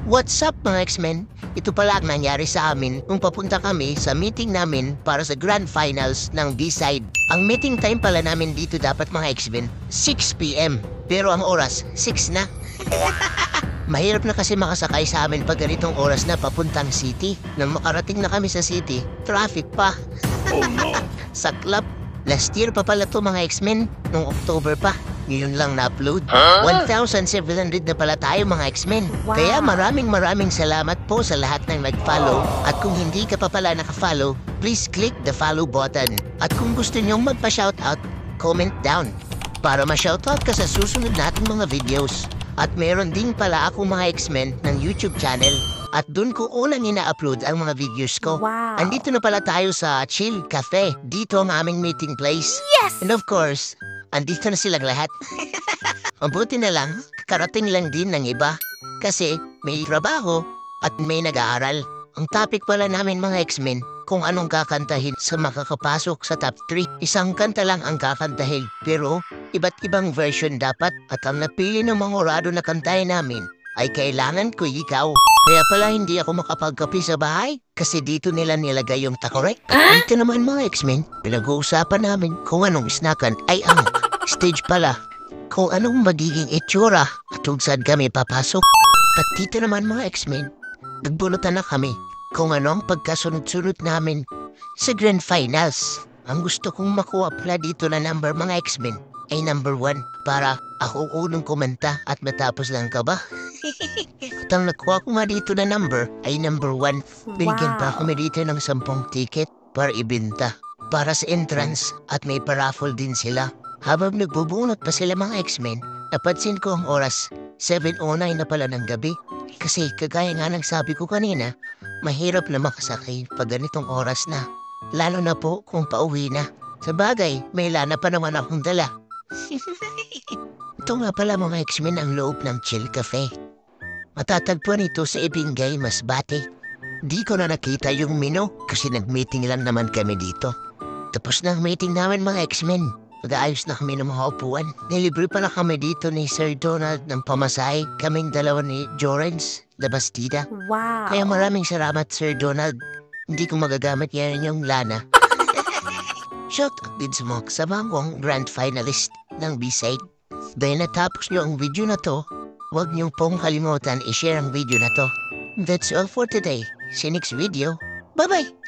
What's up mga X-Men? Ito pala ang nangyari sa amin nung papunta kami sa meeting namin para sa Grand Finals ng B-Side. Ang meeting time pala namin dito dapat mga X-Men, 6 PM. Pero ang oras, 6 na. Mahirap na kasi makasakay sa amin pag ganitong oras na papuntang city. Nang makarating na kami sa city, traffic pa. Oh no! Saklap. Last year pa pala to mga X-Men, nung October pa. Ngayon lang na-upload. Huh? 1,700 na pala tayo mga X-Men. Wow. Kaya maraming salamat po sa lahat ng nag-follow. At kung hindi ka pa pala naka-follow, please click the follow button. At kung gusto nyong magpa-shoutout, comment down para ma-shoutout ka sa susunod nating mga videos. At meron din pala ako mga X-Men ng YouTube channel. At dun ko unang ina-upload ang mga videos ko. Wow. Andito na pala tayo sa Chill Cafe. Dito ang aming meeting place. Yes! And of course, andito na silang lahat. Mabuti na lang, karating lang din ng iba. Kasi may trabaho at may nag-aaral. Ang topic pala namin mga X-Men, kung anong kakantahin sa makakapasok sa top 3. Isang kanta lang ang kakantahin, pero iba't ibang version dapat. At ang napili ng mga orado na kantahin namin ay Kailangan Ko Ikaw. Kaya pala hindi ako makapagkape sa bahay kasi dito nila nilagay yung takorek. Dito naman mga X-Men, pinag-uusapan namin kung anong snackan ay ang stage pala. Kung anong magiging itsura at kung saan kami papasok. At dito naman mga X-Men, nagbulutan na kami kung anong pagkasunod-sunod namin sa Grand Finals. Ang gusto kong makuha pala dito na number mga X-Men ay number 1 para ako unang kumanta at matapos lang ka ba? At ang nakuha ko nga dito na number ay number 1. Binigyan pa kami dito ng 10 ticket para ibenta para sa entrance at may paraffle din sila. Habang nagbubunot pa sila mga X-Men, napansin ko ang oras 7:09 na pala ng gabi. Kasi kagaya nga ng sabi ko kanina, mahirap na makasakay pag ganitong oras na. Lalo na po kung pauwi na. Sa bagay, may lana pa naman akong dala. Ito nga pala mga X-Men ang loob ng Chill Cafe. Matatagpuan ito sa Ibingay, Masbate. Di ko na nakita yung menu kasi nag-meeting lang naman kami dito. Tapos na ang meeting namin mga X-Men. Mag-aayos na kami ng mga upuan. Nilibre pa na kami dito ni Sir Donald ng pamasahe. Kaming dalawa ni Jorens, the Bastida. Wow. Kaya maraming salamat Sir Donald. Hindi ko magagamit yan yung lana. Shout out din sa mga kasama kong grand finalist ng B-Side. Dahil natapos nyo ang video na to, huwag niyong pong kalimutan i-share ang video na to. That's all for today. See you next video. Bye-bye!